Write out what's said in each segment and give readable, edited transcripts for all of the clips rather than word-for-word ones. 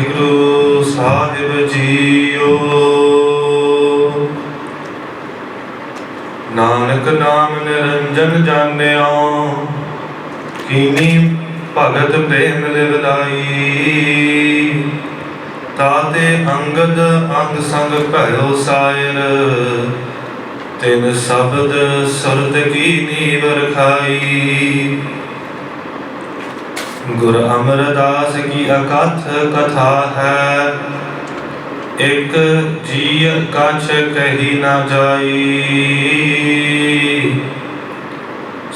ਵਾਹਿਗੁਰੂ ਸਾਹਿਬ JIO. Nanak ਨਾਮ ਨਿਰੰਜਨ ਜਾਣਿਓ, ਕੀਨੀ ਭਗਤ ਪ੍ਰੇਮ ਲਿਵ ਲਾਈ। ਤਾਤੇ ਅੰਗਦ ਅੰਗ ਸੰਗ ਭਇਓ ਸਾਇਰ, ਤਿਨ ਸ਼ਬਦ ਸੁਰਤ ਕੀ ਨੀਵ ਰਖਾਈ। ਗੁਰ ਅਮਰਦਾਸ ਕੀ ਅਕਥ ਕਥਾ ਹੈ, ਇਕ ਜੀ ਕਛ ਕਹੀ ਨਾ ਜਾਈ।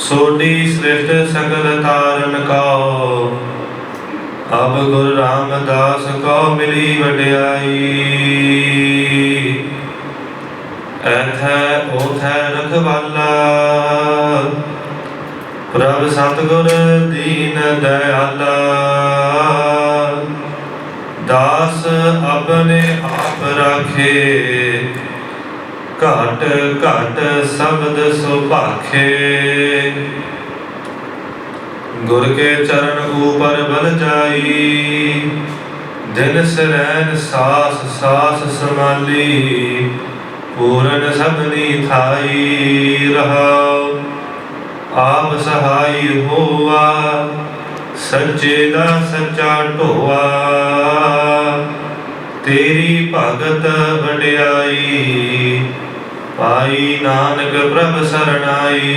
ਸੋਢੀ ਸ੍ਰਿਸ਼ਟ ਸਗਲ ਤਾਰਨ ਕਉ, ਅਬ ਗੁਰ ਰਾਮਦਾਸ ਕਉ ਮਿਲੀ ਵਡਿਆਈ। ਐਥੈ ਓਥੈ ਰਖਵਾਲਾ, ਪ੍ਰਭ ਸਤਿਗੁਰ ਦੀਨ ਦਇਆਲਾ। ਦਾਸ ਆਪਣੇ ਆਪ ਰਾਖੇ, ਘਟ ਘਟ ਸ਼ਬਦ ਸੁਭਾਖੇ। ਗੁਰ ਕੇ ਚਰਨ ਊਪਰ ਬਲ ਜਾਈ, ਦਿਨ ਸਰੈਨ ਸਾਸ ਸਾਸ ਸਮਾਲੀ। ਪੂਰਨ ਸਭਨੀ ਥਾਈ ਰਹਾਉ, ਆਪ ਸਹਾਈ ਹੋਆ। ਸੱਚੇ ਦਾ ਸੱਚਾ ਢੋਆ, ਤੇਰੀ ਭਗਤ ਵਡਿਆਈ। ਪਾਈ ਨਾਨਕ ਪ੍ਰਭ ਸਰਣਾਈ,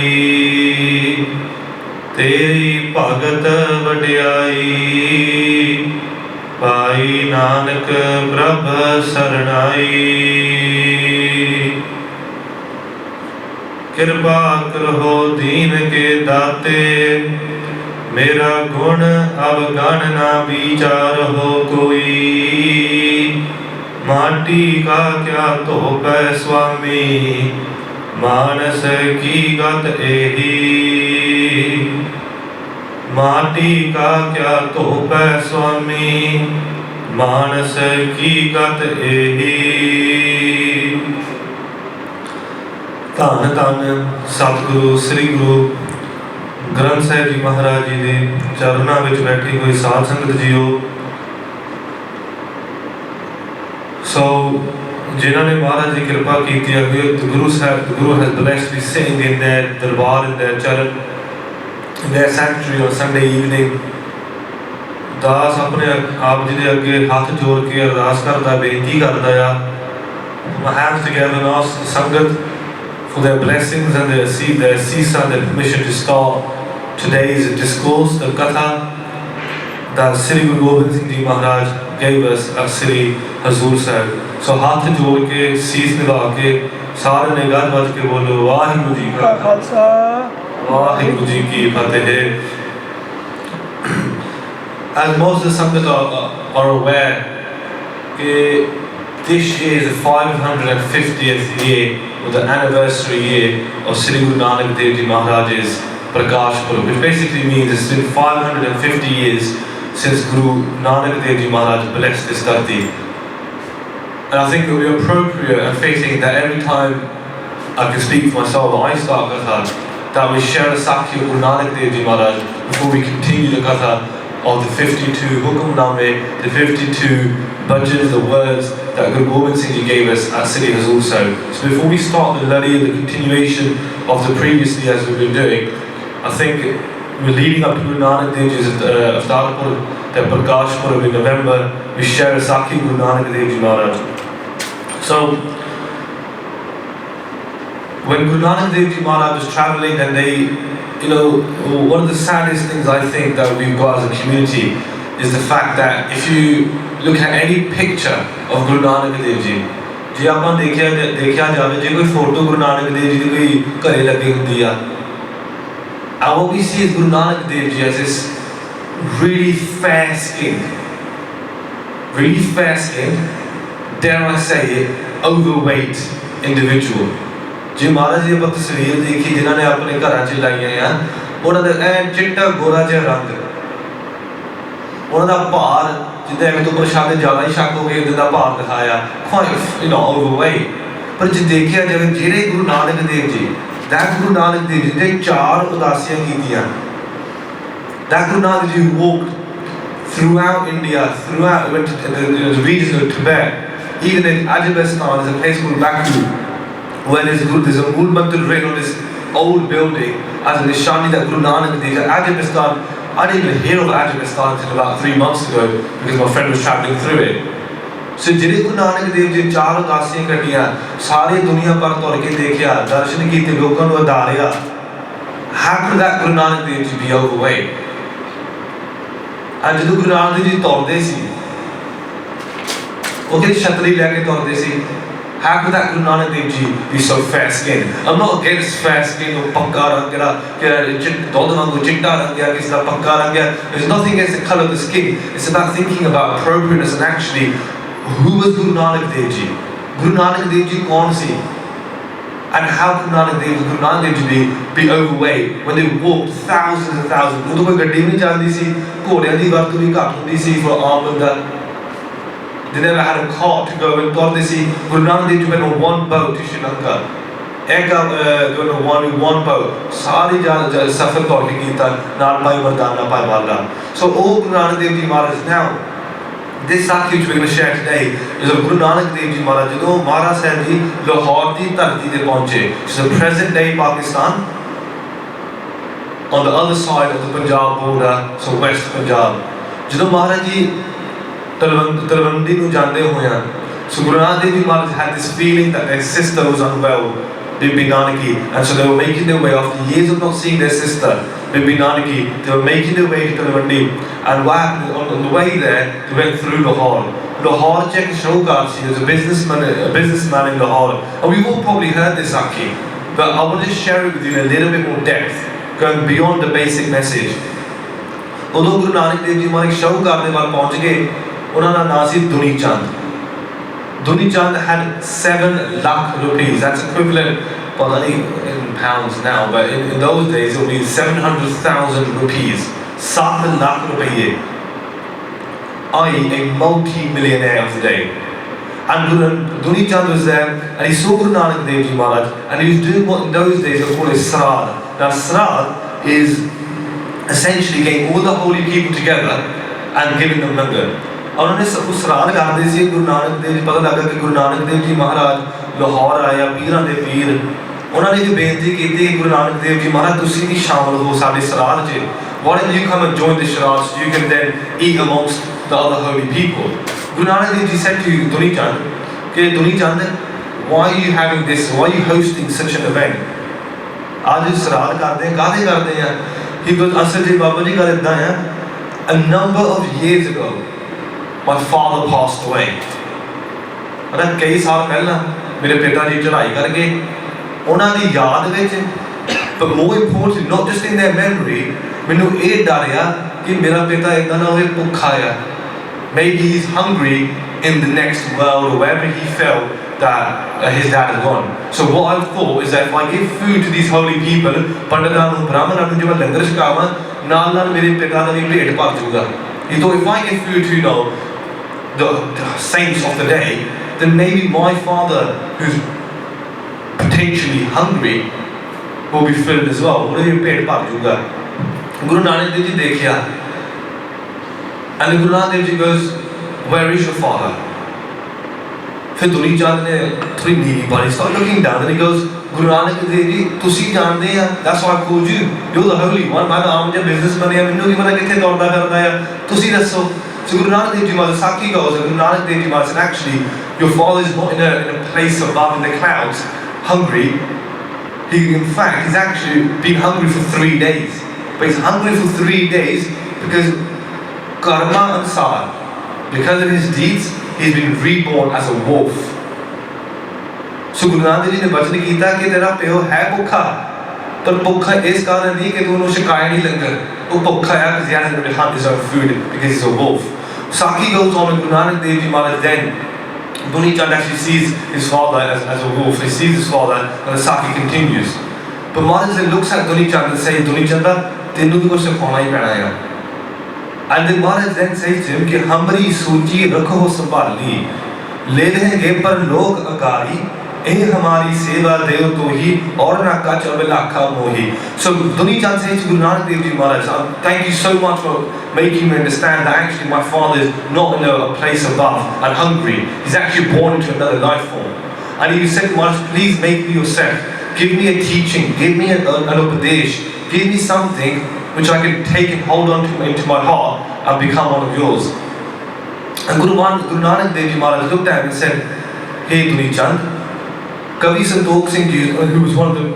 ਤੇਰੀ ਭਗਤ ਵਡਿਆਈ। ਪਾਈ ਨਾਨਕ ਪ੍ਰਭ ਸਰਣਾਈ। ਕਿਰਪਾ ਕਰੋ ਦੀਨ ਕੇ ਦਾਤੇ, ਮੇਰਾ ਗੁਣ ਅਵਗਣ ਨਾ ਵਿਚਾਰ ਹੋ ਕੋਈ। ਮਾਟੀ ਕਾ ਕਿਆ ਧੋਪੈ ਸੁਆਮੀ, ਮਾਨਸ ਕੀ ਗਤ ਏਹੀ। ਮਾਟੀ ਕਾ ਕਿਆ ਧੋਪੈ ਸੁਆਮੀ, ਮਾਨਸ ਕੀ ਗਤ ਏਹੀ। ਧੰਨ ਧੰਨ ਸਤਿਗੁਰੂ ਸ੍ਰੀ ਗੁਰੂ ਗ੍ਰੰਥ ਸਾਹਿਬ ਜੀ ਮਹਾਰਾਜ ਜੀ ਦੇ ਚਰਨਾਂ ਵਿੱਚ ਬੈਠੀ ਹੋਈ ਸਾਧ ਸੰਗਤ ਜੀਓ। ਸੋ ਜਿਨ੍ਹਾਂ ਨੇ ਮਹਾਰਾਜ ਦੀ ਕਿਰਪਾ ਕੀਤੀ ਹੈ, ਗੁਰੂ has blessed me sitting in their Darbar, in their charan, in their sanctuary on Sunday evening। ਦਾਸ ਆਪਣੇ ਆਪ ਜੀ ਦੇ ਅੱਗੇ ਹੱਥ ਜੋੜ ਕੇ ਅਰਦਾਸ ਕਰਦਾ, ਬੇਨਤੀ ਕਰਦਾ ਆ। My hands together and ask ਸੰਗਤ for their blessings and their sisa, their permission to start today's discourse, the Katha that Sri Guru Gobind Singh Ji Maharaj gave us at Sri Hazur Sahib। So ਹੱਥ ਜੋੜ ਕੇ ਸੀਸ ਨਿਭਾ ਕੇ ਸਾਰੇ ਨੇ ਗੱਜ ਵੱਜ ਕੇ ਬੋਲੋ, ਵਾਹਿਗੁਰੂ ਜੀ ਕਾ ਖਾਲਸਾ, ਵਾਹਿਗੁਰੂ ਜੀ ਕੀ ਫਤਿਹ। As most of the Sangat are aware, this year is the 550th year, or the anniversary year of Sri Guru Nanak Dev Ji Maharaj's Prakash Purab, which basically means it's been 550 years since Guru Nanak Dev Ji Maharaj blessed this dharti. And I think it would be appropriate and fitting that every time I can speak for myself, when I start Katha, that we share a Sakhi of Guru Nanak Dev Ji Maharaj before we continue the Katha of the 52 Hukam Name, the 52 bhajans, the words that Guru Gobind Singh Ji gave us at Sri Hazur Sahib. So before we start the Lali, the continuation of the previously as we've been doing, I think we're leading up to Guru Nanak Dev Ji's Avatar Purab, the Prakash Purab in November. We share a Sakhi Guru Nanak Dev Ji Maharaj. So when Guru Nanak Dev Ji Maharaj was travelling, and they, one of the saddest things I think that we've got as a community is the fact that if you look at any picture of Guru Nanak Dev Ji, ਜੇ ਆਪਾਂ ਦੇਖਿਆ ਜਾਵੇ, ਜੇ ਕੋਈ photo Guru Nanak Dev ji ਦੀ ਕੋਈ ਘਰੇ ਲੱਗੀ ਹੁੰਦੀ ਆ, and what we see is Guru Nanak Dev Ji as this really fair-skinned, dare I say it, overweight individual। ਜੇ ਮਹਾਰਾਜ ਦੀ ਆਪਾਂ ਤਸਵੀਰ ਦੇਖੀ ਜਿਨ੍ਹਾਂ ਨੇ ਆਪਣੇ ਘਰਾਂ 'ਚ ਲਾਈਆਂ ਆ, ਉਹਨਾਂ ਦਾ ਐਨ ਚਿੱਟਾ ਗੋਰਾ ਜਿਹਾ ਰੰਗ, ਉਹਨਾਂ ਦਾ ਭਾਰ ਜਿੱਦਾਂ ਐਵੇਂ ਤੋਂ ਪ੍ਰਸ਼ਾਦੇ ਜ਼ਿਆਦਾ ਹੀ ਸ਼ੱਕ ਹੋ ਗਏ ਉੱਦਾਂ ਦਾ ਭਾਰ ਦਿਖਾਇਆ, quite overweight। ਪਰ ਜੇ ਦੇਖਿਆ ਜਾਵੇ ਜਿਹੜੇ Guru Nanak Dev ji, that Guru Nanak Dev Ji ਨੇ 4 ਉਦਾਸੀਆਂ ਕੀਤੀਆਂ। That Guru Nanak Ji walked throughout India, throughout the regions of Tibet, even in Ajabistan, there's a place called Baku, where there's a Mool Mandir written on this old building as a nishani that Guru Nanak Dev. Ajabistan, I didn't even hear of Ajabistan until about 3 months ago because my friend was travelling through it. So ਜਿਹੜੇ ਗੁਰੂ ਨਾਨਕ ਦੇਵ ਜੀ 4 ਉਦਾਸੀਆਂ ਕੱਟੀਆਂ, ਸਾਰੀ ਦੁਨੀਆ ਪਰ ਤੁਰ ਕੇ ਦੇਖਿਆ, ਦਰਸ਼ਨ ਕੀਤੇ, ਲੋਕਾਂ ਨੂੰ ਉਧਾਰਿਆ. How could that Guru Nanak Dev Ji be overweight? And ਜਦੋਂ ਗੁਰੂ ਨਾਨਕ ਦੇਵ ਜੀ ਤੁਰਦੇ ਸੀ, ਉਹ ਕਿਹੜੀ ਛਤਰੀ ਲੈ ਕੇ ਤੁਰਦੇ ਸੀ. How could that Guru Nanak Dev Ji be so fair-skinned? I'm not against fair-skinned or pakka rang, ਦੁੱਧ ਵਾਂਗੂ ਚਿੱਟਾ ਰੰਗਿਆ, ਕਿਸੇ ਦਾ ਪੱਕਾ ਰੰਗਿਆ. There's nothing against the colour of the skin. It's about thinking about appropriateness and actually who was Guru Nanak Dev Ji? Guru Nanak Dev Ji kaun si? And how could Guru Nanak Dev Ji be overweight when they walked thousands and thousands? ਉਦੋਂ ਕੋਈ ਗੱਡੀ ਨਹੀਂ ਚੱਲਦੀ ਸੀ, ਘੋੜਿਆਂ ਦੀ ਵਰਤੋਂ ਵੀ ਘੱਟ ਹੁੰਦੀ ਸੀ for ਆਮ ਬੰਦਾ. They never had a cart to go and ਤੁਰਦੇ ਸੀ. Guru Nanak Dev Ji went on one boat to Sri Lanka. one boat. ਸਾਰੀ ਸਫ਼ਰ ਤੁਰ ਕੇ ਕੀਤਾ ਨਾਲ ਭਾਈ ਮਰਦਾਨਾ, ਭਾਈ ਵਾਲਾ. So all Guru Nanak Dev Ji Maharaj now, this Sakhi which we're going to share today is of Guru Nanak Dev Ji Maharaj. ਜਦੋਂ ਮਹਾਰਾਜ ਸਾਹਿਬ ਜੀ ਲਾਹੌਰ ਦੀ ਧਰਤੀ ਤੇ ਪਹੁੰਚੇ, which is present day Pakistan, on the other side of the Punjab border, so West Punjab. ਜਦੋਂ ਮਹਾਰਾਜ ਜੀ ਤਲਵੰਡੀ ਨੂੰ ਜਾਂਦੇ ਹੋਇਆ, so Guru Nanak Dev Ji Maharaj had this feeling that their sister was unwell, Bibi Nanaki, and so they were making their way after years of not seeing their sister, Bibi Nanaki. They were making their way to Talwandi, and what happened on the way there, they went through Lahore. Lahore, check Showgarsi, there's a businessman in Lahore, and we've all probably heard this Aki, but I want to just share it with you in a little bit more depth, going beyond the basic message. ਉਦੋਂ ਗੁਰੂ ਨਾਨਕ ਦੇਵ ਜੀ ਮਹਾਰਾਜ ਸ਼ਾਹੂਕਾਰ ਦੇ ਵੱਲ ਪਹੁੰਚ ਗਏ. ਉਹਨਾਂ ਦਾ ਨਾਂ ਸੀ ਦੁਨੀ ਚੰਦ. Duni Chand had 7 lakh rupees. That's equivalent, well, only in pounds now, but in those days it would be 700,000 rupees. 7 lakh rupees. I.e. a multi-millionaire of the day. And Duni Chand was there, and he saw Guru Nanak Dev Ji Maharaj, and he was doing what in those days was called a sraad. Now sraad is essentially getting all the holy people together and giving them langar. उन्होंने सब सरार करते थे. गुरु नानक देव जी पता लगा कि गुरु नानक देव जी महाराज लाहौर आया, पीरां दे पीर. उन्होंने ये बेनती की कि गुरु नानक देव जी महाराज तुसी भी शामिल हो साडे सरार च. Why don't you come and join the saraar so you can then eat amongst the other holy people? Guru Nanak Dev Ji said to Duni Chand, "Okay, Duni Chand, why are you having this? Why are you hosting such an event? आज सरार करते हैं, काहे करते हैं?" He goes, "असल जी बाबा जी गल इदां है, a number of years ago my father passed away." मतलब कई साल पहला मेरे पिता जी चढ़ाई कर गए. उन्होंने दी याद विच, but more importantly, not just in their memory, मैनू ये डर आ कि मेरा पिता इदां ना होवे भुखा आ. Maybe he's hungry in the next world or wherever he felt that his dad had gone. So what I thought is that if I give food to these holy people, पंडितां नूं, ब्राह्मणां नूं, जो मैं लंगर छकावां, नाल नाल मेरे पिता दा भी पेट भर जाऊगा. He thought if I give food to, you know, the saints of the day, then maybe my father, who's potentially hungry, will be filled as well. Guru Nanak Dev Ji देखिया, and Guru Nanak Dev Ji goes, "Where is your father?" फिर दुनी चंद ने थोड़ी नीली पानी, start looking down, and he goes, "Guru Nanak Dev Ji, तुसी जानते हैं, that's why I called you. You're the holy one. मैं तो आम जो businessman है, मैनू की पता किथे दौड़दा फिरदा है, तुसी दसो." So Guru Nanak Dev Ji Maharaj, Sakhi goes, and Guru Nanak Dev Ji Maharaj said, "Actually, your father is not in a place above in the clouds, hungry. In fact, he's actually been hungry for 3 days. But he's hungry for 3 days because karma ansar, because of his deeds, he's been reborn as a wolf." So Guru Nanak Dev Ji ने वचन किया कि तेरा प्यो है भुखा, पर भुखा इस कारण नहीं कि तू उन्हें शिकायत नहीं लंगर. वो भुखा है because he hasn't been hunt his own food because he's a wolf. Sakhi goes on, and Guru Nanak Dev Ji Maharaj then, Duni Chand actually sees his father as a wolf. He sees his father, and the Sakhi continues. But Maharaj then looks at Duni Chand and says, "Duni Chanda, tenu bhi kuch sikhana hi pena hai." And then Maharaj then says to him कि हमारी सूची रखो संभाली, ले लेंगे पर लोग अगारी, ए हमारी सेवा देव तो ही और ना कच अबिलाखा मोही. So Duni Chand says to Guru Nanak Dev Ji Maharaj, thank you so much for making me understand that actually my father is not in a place above and hungry. He's actually born into another life form. And he said, Maharaj, please make me yourself. Give me a teaching, give me an upadesh, give me something which I can take and hold on to into my heart and become one of yours. And Guru Nanak Dev Ji Maharaj looked at him and said, hey Duni Chand, Kavi Santokh Singh Ji, who was one of the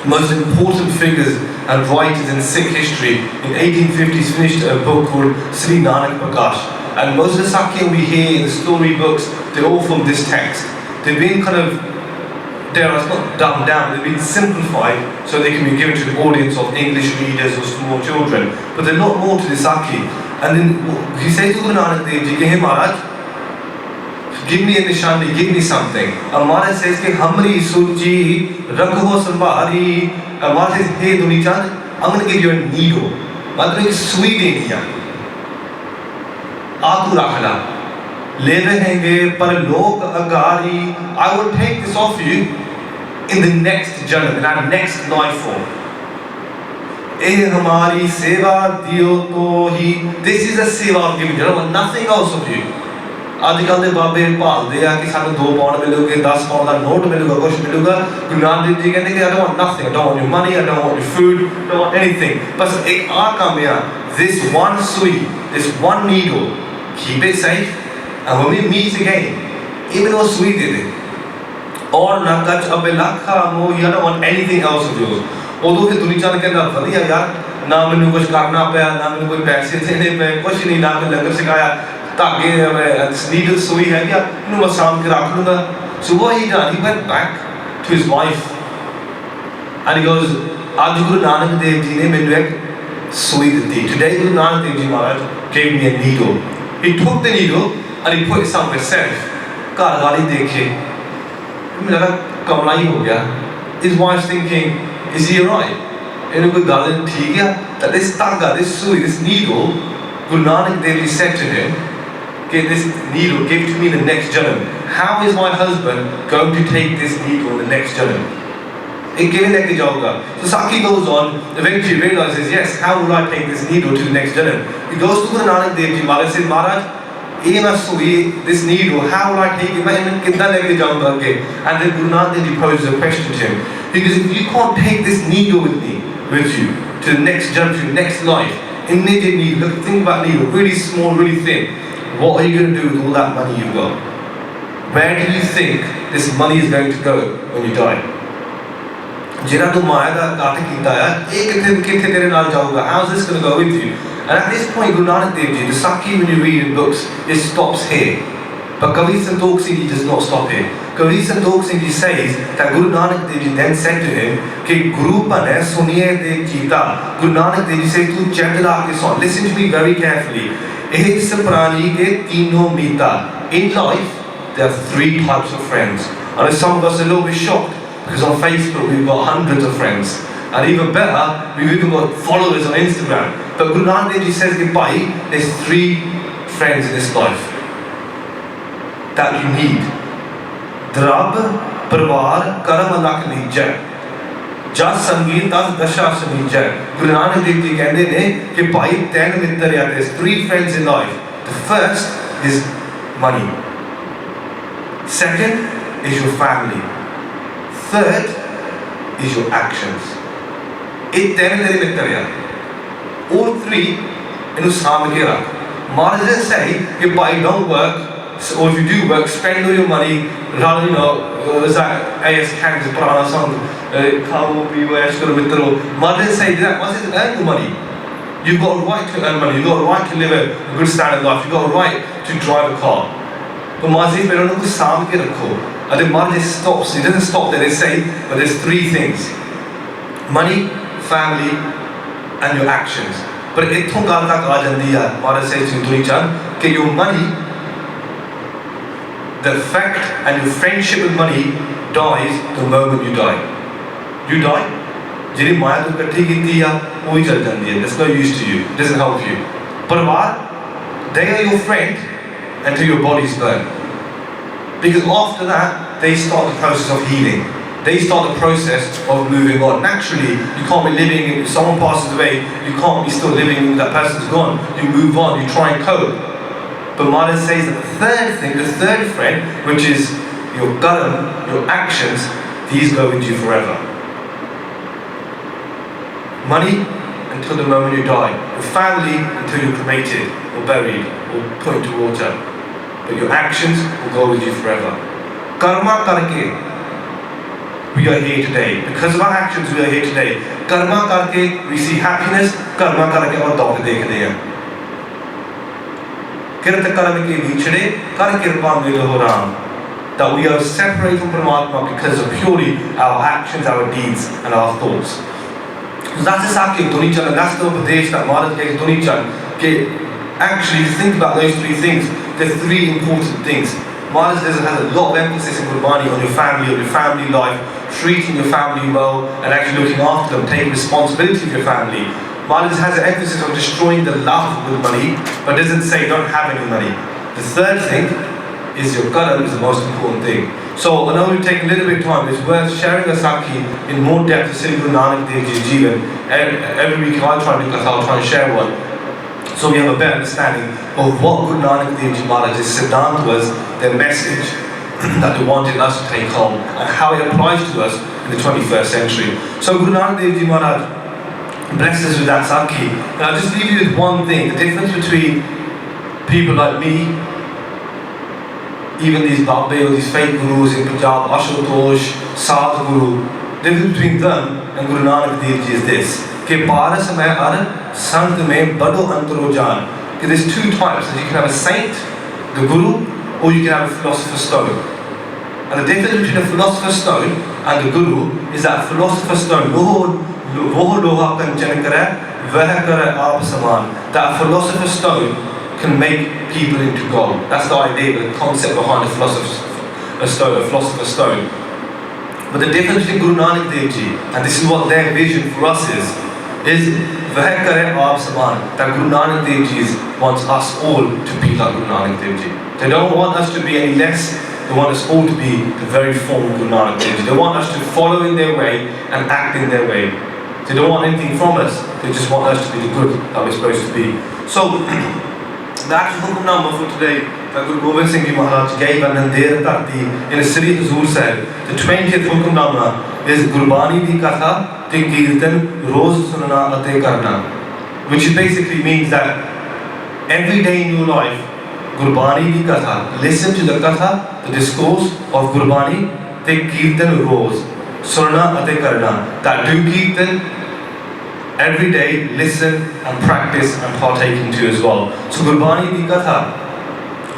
most important figures and writers in Sikh history, in 1850s finished a book called Sri Nanak Prakash. And most of the Sakyam we hear in the story books, they're all from this text. They've been kind of, it's not dumbed down, they've been simplified so they can be given to the audience of English readers or small children. But there's not more to the Sakhi. And then he says to Guru Nanak Dev Ji, hey Maharaj, give me a nishani, give me something. And Maharaj says, Hamri Suji, Rakho Sambhari. And Maharaj says, hey Duni Chand, I'm going to give you a needle. I'm going to sweet in here. Aatu rakhla. Le rahenge par log agari. I will take this off you in the next janam, in our next life form. Eh hamari seva diyo to hi. This is a seva of giving. I don't want nothing else of you. आजकल के बाबे भालते हैं कि सानू 2 pound मिलोगे 10 pound का note मिलेगा कुछ मिलेगा. गुरु नानक देव जी कहते हैं कि I don't want nothing, I don't want your money, I don't want your food, I don't want anything. बस एक काम है, this one sui, this one needle, keep it safe, and when we meet again, even though sui दे दे, और ना कच अबे लाखा मो, I don't want anything else of yours. उधर के दुनिया ने कहना बढ़िया यार, ना मैंने कुछ करना पाया, ना मैंने कोई पैसे देने पे, कुछ नहीं, ना मैंने लंगर सिखाया. This needle sui hai kya? No, I saam ke rakh lunga. So what he done? He went back to his wife and he goes, Aaj Guru Nanak Dev Ji ne mainu ek sui diti. Today Guru Nanak Dev Ji Maharaj gave me a needle. He took the needle and he put it somewhere safe. Ghar wali dekhe. Mujhe laga kamla hi ho gaya. His wife's thinking, is he alright? Inhu koi gal theek hai? That this taga, this sui, this needle, Guru Nanak Dev Ji said to him, get this needle, give it to me in the next janam. How is my husband going to take this needle in the next janam? So Sakhi goes on, eventually realizes, yes, how will I take this needle to the next janam? He goes to Guru Nanak Dev Ji Maharaj and says, Maharaj, this needle, how will I take it? And then Guru Nanak Dev Ji poses a question to him. He goes, if you can't take this needle with you, to the next janam, to the next life, immediate needle, look, think about needle, really small, really thin. What are you going to do with all that money you've got? Where do you think this money is going to go when you die? Jina tu maya da gata kita hai, kithe tere naal jaouga. How is this going to go with you? And at this point, Guru Nanak Dev Ji, the Sakhi when you read in books, it stops here. But Kavi Santokh Singh Ji does not stop here. Kavi Santokh Singh Ji says that Guru Nanak Dev Ji then said to him, "Ki Guru bane suniye de kita." Guru Nanak Dev Ji says, "Tu chandla ke son." Listen to me very carefully. In life, there are 3 types of friends. And some of us are a little bit shocked because on Facebook we've got hundreds of friends. And even better, we've even got followers on Instagram. But Guru Nanak Dev Ji says that Bhai, there's 3 friends in this life that you need. Drab, Parvar, Karam Alak Nijay. Jas Sangeet Das Dasha Sangeet. Guru Nanak Dev Ji कहते हैं कि भाई 10 मित्र या there's 3 friends in life. The first is money. Second is your family. Third is your actions. It 10 तेरे मित्र या. All 3 इन्हें साम के रख. Maharaj doesn't say कि भाई don't work, or if you do work, spend all your money. Rather, there's that A.S. Kang's Purana song, Khao Piwa Ashkar Vitro. Maharaj doesn't say that. Maharaj says earn the money. You've got a right to earn money. You've got a right to live a good standard life. You've got a right to drive a car. But Maharaj says, "Pero no saam ke rakho." And then Maharaj stops. He doesn't stop there. They say, but there's 3 things: money, family, and your actions. But itthon gal tak aa jandi hai. Maharaj says to Duni Chand that your money, the fact and your friendship with money dies the moment you die. You die, jiri maya tu kathi kiti ya, wohi chal jandi hai. There's no use to you. It doesn't help you. Parvar, they are your friend until your body's burned. Because after that, they start the process of healing. They start the process of moving on. Naturally, you can't be living, if someone passes away, you can't be still living, that person's gone. You move on, you try and cope. But Maharaj says that the third thing, the third friend, which is your karma, your actions, these go with you forever. Money until the moment you die. Your family until you're cremated or buried or put into water. But your actions will go with you forever. Karma karke. We are here today. Because of our actions, we are here today. Karma karke, we see happiness. Karma karke aur dog dekhte hain. Kirtan karma ke vichde, kar kirpan miloho ram. That we are separated from Paramatma because of purely our actions, our deeds, and our thoughts. So that's exactly Dhunichan, and that's the Upadesh that Maharaj gave Dhunichan. Actually, think about those three things. There's three important things. Maharaj has a lot of emphasis in Gurbani on your family life, treating your family well, and actually looking after them, taking responsibility of your family. Maharaj has an emphasis on destroying the love with money, but doesn't say don't have any money. The third thing is your karma is the most important thing. So I know we take a little bit of time, it's worth sharing a Sakhi in more depth with Sri Guru Nanak Dev Ji's Jeevan. Every week I try to do Katha, I'll try and share one. So we have a better understanding of what Guru Nanak Dev Ji Maharaj's Siddhant was, their message that they wanted us to take home, and how it applies to us in the 21st century. So Guru Nanak Dev Ji Maharaj blessed us with that Sakhi. And I'll just leave you with one thing, the difference between people like me, even these Babbe or these fake gurus in Punjab, Ashutosh, Sadhguru, the difference between them and Guru Nanak Dev Ji is this. Ke paras mein ar sant mein bado antaro jaan. There's two types. You can have a saint, the guru, or you can have a philosopher's stone. And the difference between a philosopher's stone and the guru is that philosopher's stone, that philosopher's stone can make people into gold. That's the idea, the concept behind a philosopher's stone. But the difference between Guru Nanak Dev Ji, and this is what their vision for us is that Guru Nanak Dev Ji wants us all to be like Guru Nanak Dev Ji. They don't want us to be any less, they want us all to be the very form of Guru Nanak Dev Ji. They want us to follow in their way and act in their way. They don't want anything from us, they just want us to be the good that we're supposed to be. So, the actual Hukam for today that Guru Gobind Singh Maharaj gave and Nandera Tarti in a Sri Huzur said, the 20th Hukam is Gurbani di Katha, di kirtan, roaz, sunanaa, atae, karna. Which basically means that every day in your life, Gurbani di Katha, listen to the Katha, the discourse of Gurbani, di kirtan, roaz, sunanaa, atae, karna. That do kirtan, every day, listen and practice and partake into as well. So Gurbani di Katha,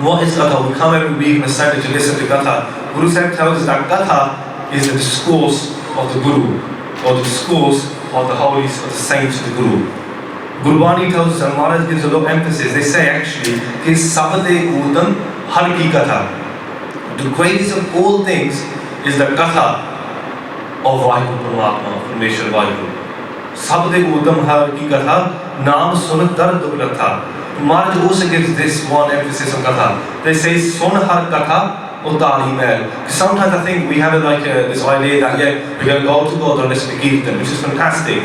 what is Katha? We come every week on a Sunday to listen to Katha. Guru Sahib tells us that Katha is the discourse of the Guru, or the discourse of the holies, of the saints of the Guru. Gurbani tells us, and Maharaj gives a lot of emphasis, they say actually, Sabha Hukam har ki Katha. The greatest of all things is the Katha of Vaheguru Paramatma, from Meshwar Vaheguru. Sabde Hukam har ki Katha, naam sun dar dukh ratha. Maharaj also gives this one emphasis on Katha. They say sun har Katha utari mail. Sometimes I think we have this idea that we're going to go to God and listen to Kirtan, which is fantastic.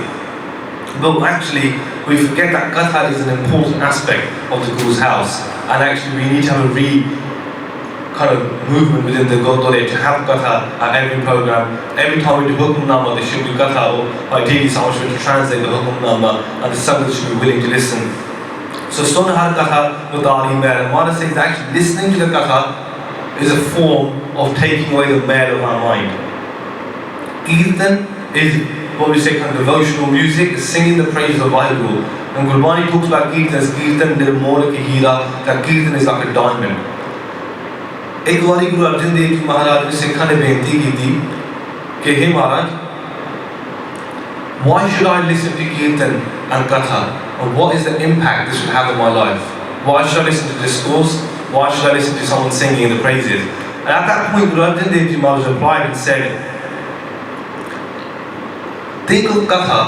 But actually, we forget that Katha is an important aspect of the Guru's house. And actually, we need to have a movement within the Gurdwara to have Katha at every program. Every time we do Hukam Nama, there should be Katha, or ideally someone should translate the Hukam Nama, and the Sangha should be willing to listen. So Sun har Katha utari mail. And Maharaj says that actually listening to the Katha is a form of taking away the mail of our mind. Kirtan is what we say devotional music, singing the praises of Vaheguru. And Gurbani talks about Kirtan as Kirtan nirmola ki hira, that Kirtan is like a diamond. Ek wari Guru Arjan Dev Ji Maharaj ne Sikha ne benti ki thi ke hey Maharaj, why should I listen to Kirtan and Katha? And what is the impact this will have on my life? Why should I listen to discourse? Why should I listen to someone singing the praises? And at that point, Guru Arjan Dev Ji Maharaj replied and said, think of Katha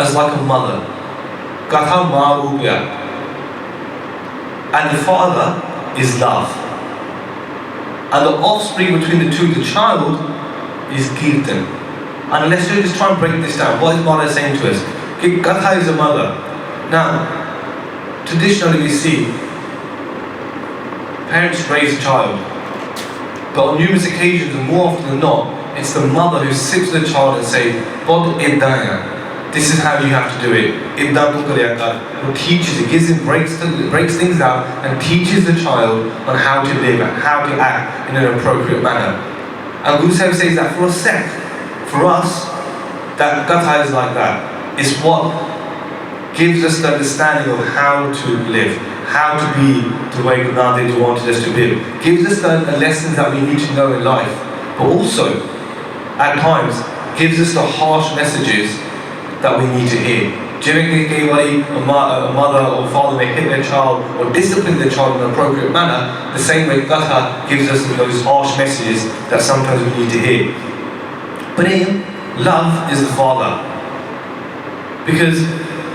as like a mother. Katha ma rupya. And the father is love. And the offspring between the two, the child, is kirtan. And let's just try and break this down. What is Mala saying to us? Okay, Katha is a mother. Now, traditionally we see parents raise a child, but on numerous occasions, and more often than not, it's the mother who sits with the child and says, "Bod idaya." This is how you have to do it. Who teaches it, gives him breaks things out and teaches the child on how to live and how to act in an appropriate manner. And Guru Sahib says that for a sect, for us, that Katha is like that. It's what gives us the understanding of how to live, how to be the way Guru Nanak Dev Ji wanted us to be. Gives us the lessons that we need to know in life, but also, at times, gives us the harsh messages that we need to hear. A mother or father may hit their child or discipline their child in an appropriate manner, the same way Katha gives us those harsh messages that sometimes we need to hear. But love is the father. Because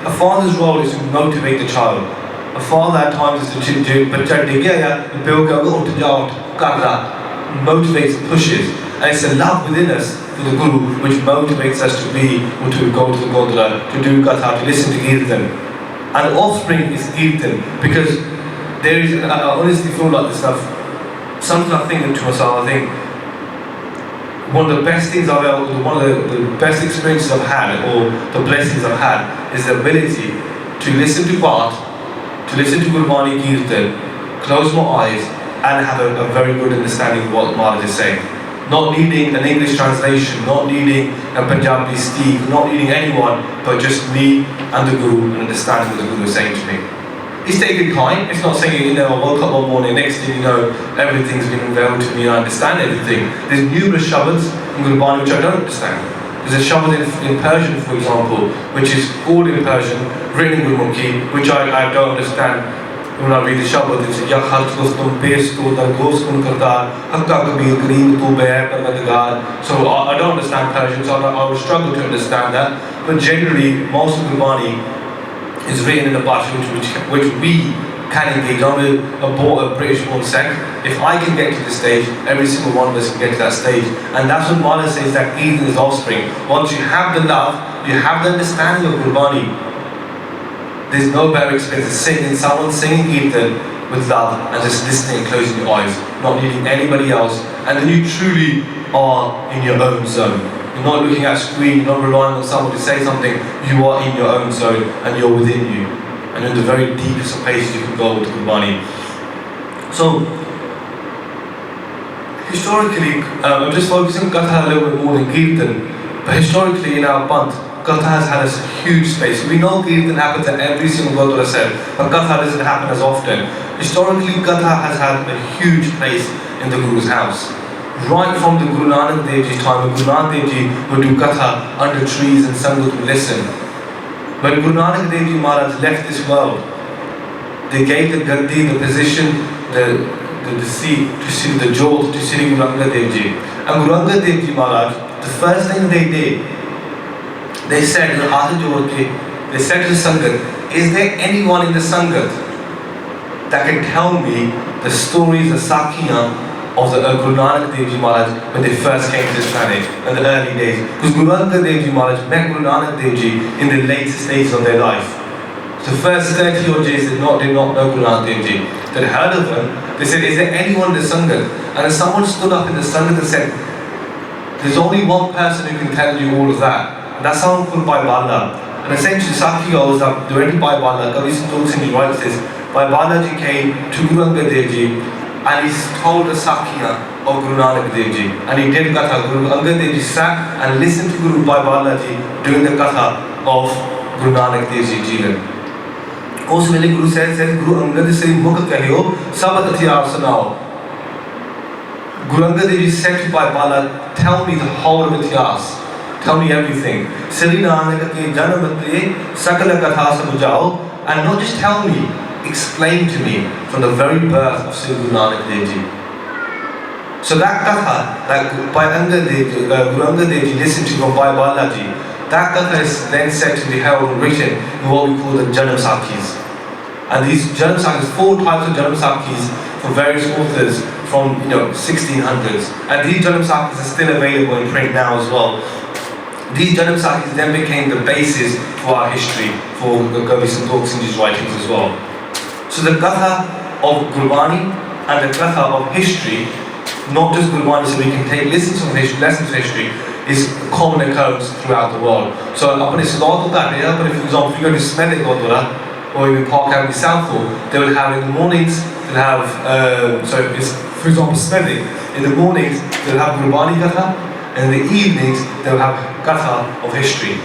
a father's role is to motivate the child. A father at times is to motivates and pushes. And it's the love within us for the Guru which motivates us to be, or to go to the Gurdwara, to do Katha, to listen to kirtan. And the offspring is kirtan, because there is, I honestly feel like this stuff, something I think to myself, I think, one of the best things I've ever, one of the best experiences I've had, or the blessings I've had, is the ability to listen to Bhai, to listen to Gurbani kirtan, close my eyes, and have a very good understanding of what Maharaj is saying. Not needing an English translation, not needing a Punjabi speak, not needing anyone, but just me and the Guru, and understanding what the Guru is saying to me. It's taken time. It's not saying, I woke up one morning, next thing you know, everything's been unveiled to me and I understand everything. There's numerous shabads in Gurbani which I don't understand. There's a shabad in Persian, for example, which is all in Persian, written in Gurmukhi, which I don't understand. When I read the shabad, it's Ya Kharch Dostum Pesh Tu Dar Ghost Kun Kartar Hakka Kabir Kareem Tu Be'er Parvadigar. So I don't understand Persian, so I would struggle to understand that. But generally, most of Gurbani is written in a Bhasha which we can engage on. A British-born sect. If I can get to this stage, every single one of us can get to that stage. And that's what Mala says, that kirtan is offspring. Once you have the love, you have the understanding of Gurbani, there's no better experience than someone singing kirtan with love and just listening and closing your eyes, not needing anybody else, and then you truly are in your own zone. You're not looking at a screen, you're not relying on someone to say something, you are in your own zone and you're within you. And in the very deepest of places you can go with Gurbani. So, historically, I'm just focusing on Katha a little bit more than kirtan, but historically in our Panth, Katha has had a huge space. We know kirtan happens at every single Gurdwara Sahib, but Katha doesn't happen as often. Historically, Katha has had a huge place in the Guru's house. Right from the Guru Nanak Dev Ji's time, when Guru Nanak Dev Ji would do Katha under trees and Sangat would listen. When Guru Nanak Dev Ji Maharaj left this world, they gave the gaddi, the position, the seat to Sri, the jewel to Sri Guru Angad Dev Ji. And Guru Angad Dev Ji Maharaj, the first thing they did, they said, they said to the Sangat, is there anyone in the Sangat that can tell me the stories, the Sakhiyan of the Guru Nanak Dev Ji Maharaj when they first came to this planet in the early days? Because Guru Angad Dev Ji Maharaj met Guru Nanak Dev Ji in the later stages of their life. The first 30 odd years did not know Guru Nanak Dev Ji. They heard of them. They said, is there anyone in the Sangat? And then someone stood up in the Sangat and said, there's only one person who can tell you all of that. And that's someone called Bhai Bala. And essentially Sakhi goes up, directly Bhai Bala, Kavi Singh writes this, Bhai Balaji came to Guru Angad Dev Ji and he told the Sakhiya of Guru Nanak Dev Ji. And he did Katha. Guru Angad Dev Ji sat and listened to Guru Bhai Balaji doing the Katha of Guru Nanak Dev Ji Jivan. Also when the Guru says Guru Angad se mukh kahyo, Sabha atiyar sunao. Guru Angad Dev Ji said to Bhai Bala, tell me the whole of Itihas. Tell me everything. Sunanaa ke janamatre sakala katha samujhao, and not just tell me, explain to me from the very birth of Sri Guru Nanak Dev Ji. So that katha, that Guru Angad Dev Ji listened to from Bhai Balaji, that katha is then said to be held and written in what we call the Janam Sakhis. And these Janam Sakhis, 4 types of Janam Sakhis from various authors from 1600s. And these Janam Sakhis are still available in print now as well. These Janam Sakhis then became the basis for our history, for Gobind Singh's writings as well. So the Katha of Gurbani and the Katha of history, not just Gurbani, so we can take lessons of history, is a common occurrence throughout the world. So apne Slough to that, but if for example you go to Singh Gurdwara or even Park Avenue Southall, they will have in the mornings, they'll have, for example Singh, in the mornings they'll have Gurbani Katha, and in the evenings they'll have Katha of history,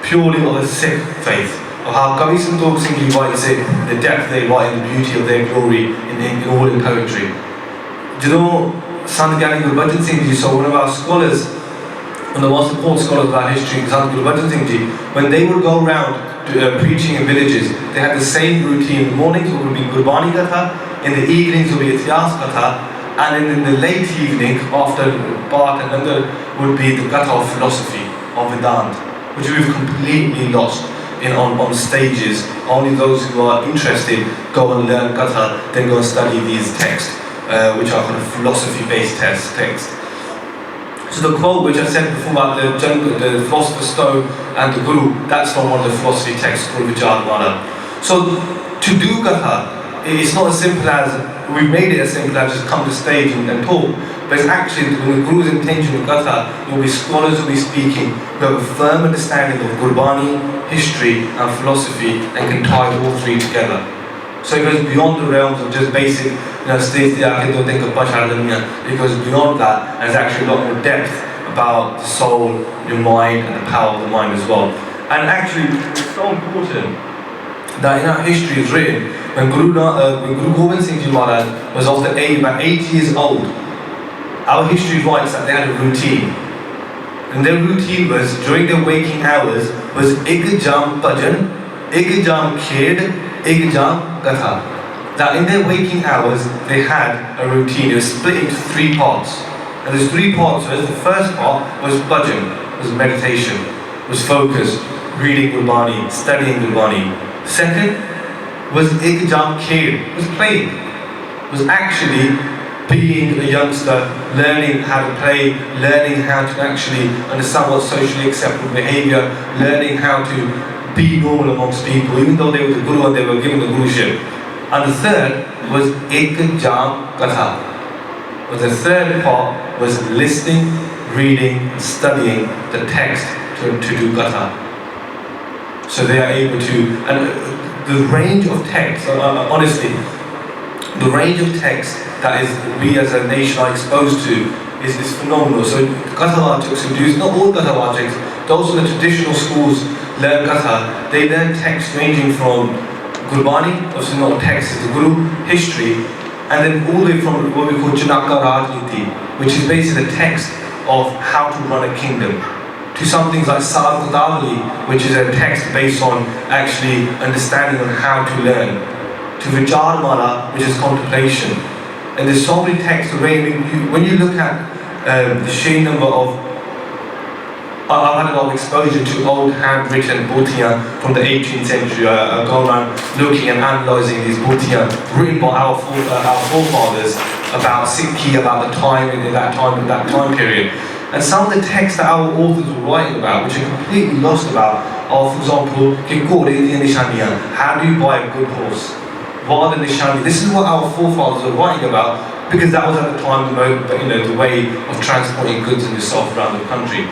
purely of the Sikh faith, of how Gobind Singh writes it, the depth they write, and the beauty of their glory in all in poetry. Do you know Sant Gyani Gurbani Singh Ji, so one of our scholars, one of the most important scholars of our history, Sant Gurbani Singh Ji, when they would go around preaching in villages, they had the same routine. In the mornings it would be Gurbani Katha, in the evenings it would be Ityas Katha, and in the late evening, after Bhat and Langar, would be the Katha of philosophy, of Vedant, which we've completely lost on stages. Only those who are interested go and learn Katha, then go and study these texts, which are kind of philosophy-based texts. So the quote which I said before about the philosopher's stone and the Guru, that's from one of the philosophy texts called Gurdwara. So to do Katha, it's not as simple as, we've made it as simple as just come to stage and talk, but it's actually the Guru's intention of Katha. There will be scholars who will be speaking who have a firm understanding of Gurbani, history and philosophy and can tie all three together. So it goes beyond the realms of just basic, states the don't think of it goes beyond that, and there's actually a lot more depth about the soul, your mind, and the power of the mind as well. And actually, it's so important that in our history is written, when Guru Gobind Singh Ji Maharaj was of the age about 8 years old, our history writes that they had a routine. And their routine was, during their waking hours, was Ik Jam Bhajan, Ik Jam Khed, Ik Jam Katha. That in their waking hours, they had a routine. It was split into 3 parts. And there's 3 parts. So the first part was bhajan, was meditation, was focus, reading Gurbani, studying Gurbani. Second was Ik Jam Khed, was playing, was actually being a youngster, learning how to play, learning how to actually understand what's socially acceptable behavior, learning how to be normal amongst people, even though they were the Guru and they were given the Guruship. And the third was Ik Jam Katha. But the third part was listening, reading, studying the text to do Katha. So they are able to, and the range of text, honestly, the range of text that we as a nation are exposed to is phenomenal. So Katha who do, not all Katha those in the traditional schools learn Katha, they learn texts ranging from Gurbani, obviously not text, is the Guru, history, and then all the way from what we call Janaka Rajniti, which is basically the text of how to run a kingdom, to some things like Sadhavali, which is a text based on actually understanding on how to learn, to Vicharmala, which is contemplation. And there's so many texts, when you look at the sheer number of, I've had a lot of exposure to old handwritten bhutiyan from the 18th century. I go around looking and analysing these bhutiyan written by our forefathers about Sikhi, about the time in that time period. And some of the texts that our authors were writing about, which are completely lost about, are, for example, how do you buy a good horse? What are the nishani? This is what our forefathers were writing about, because that was at the time the way of transporting goods and yourself around the country.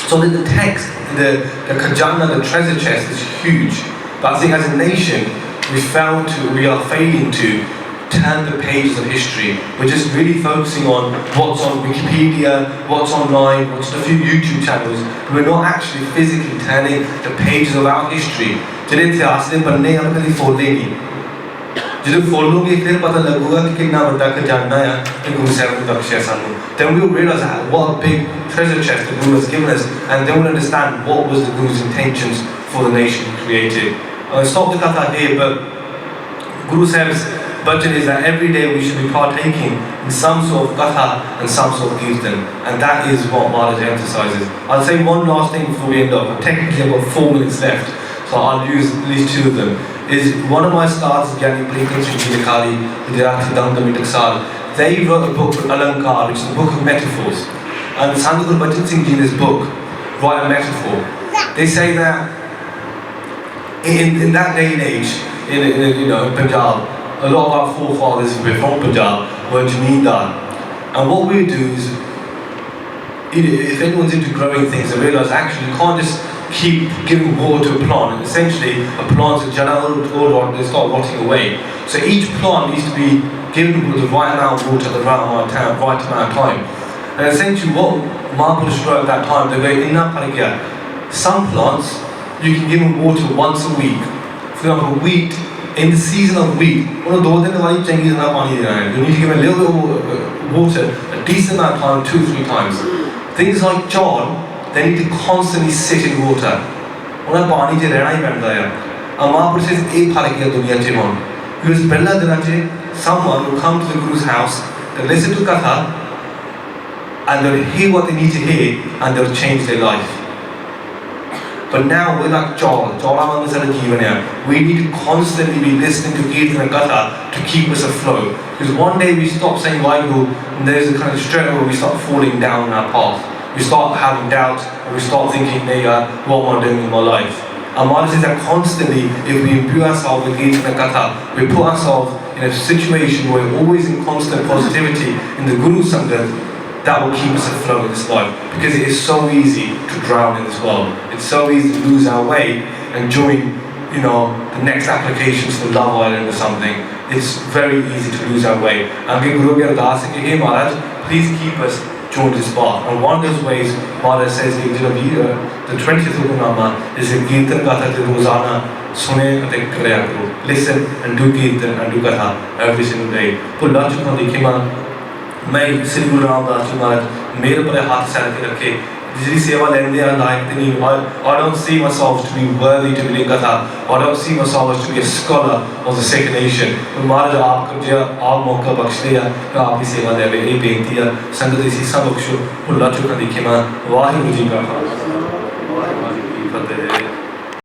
So the text, the khajana, the treasure chest is huge. But I think as a nation, we are failing to turn the pages of history. We're just really focusing on what's on Wikipedia, what's online, what's on a few YouTube channels. We're not actually physically turning the pages of our history. Then we'll realize what a big treasure chest the Guru has given us, and then we'll understand what was the Guru's intentions for the nation he created. I'll stop the Katha here, but Guru Sahib's budget is that every day we should be partaking in some sort of Katha and some sort of kirtan, and that is what Maharaj emphasizes. I'll say one last thing before we end up. Technically I've got 4 minutes left, so I'll use at least 2 of them. is one of my stars, Gyani Preetam Singh Ji Likhari, Vidyarthi Damdami Taksal. They wrote a book, Alankar, which is a book of metaphors. And Sant Gurbani Singh Ji in his book write a metaphor. They say that in that day and age, in Punjab, a lot of our forefathers who were from Punjab were Jameendar. And what we do is, if anyone's into growing things, they realise actually you can't just keep giving water to a plant. And essentially, a plant's a general order, they start rotting away. So each plant needs to be given the right amount of water at the right amount of time. And essentially what Mahapurush wrote at that time, they go, Inna Parikya. Some plants, you can give them water once a week. For example, wheat, in the season of wheat, you need to give a little bit of water, a decent amount of time, 2-3 times. Things like John, they need to constantly sit in water. And Mahapurush says, because someone will come to the Guru's house, they'll listen to Katha, and they'll hear what they need to hear, and they'll change their life. But now we're like we need to constantly be listening to Kirtan and Katha to keep us afloat. Because one day we stop saying Vaheguru, and there's a kind of straight where we start falling down our path. We start having doubt, and we start thinking, what am I doing in my life? And Maharaj says that constantly, if we imbue ourselves with Kirtan and Katha, we put ourselves in a situation where we're always in constant positivity in the Guru Sangat, that will keep us afloat in this life. Because it is so easy to drown in this world. It's so easy to lose our way and join, the next applications for Love Island or something. It's very easy to lose our way. And Guru Ki Ardas hai ki, hey Maharaj, please keep us joined this path. And one of those ways, Maharaj says, the 20th Hukam is a Kirtan Katha ke rozana sune atae karya karo. Listen and do Kirtan and do Katha every single day. Bhulla chukna dikhima. मैं श्री गुरु रामदास जी महाराज मेरे पर हाथ सैर के रखे जिसकी सेवा लेने आ लायक नहीं. I don't see myself to be worthy to be Katha. I don't see myself to be a scholar of the second nation. तो महाराज आपको जो आप मौका बख्श दिया तो आपकी सेवा ले ये बेनती है संगत इसी सब बख्शो भुल्ला चुका दिखे मां वाहिगुरु जी का खालसा वाहिगुरु जी की फतेह.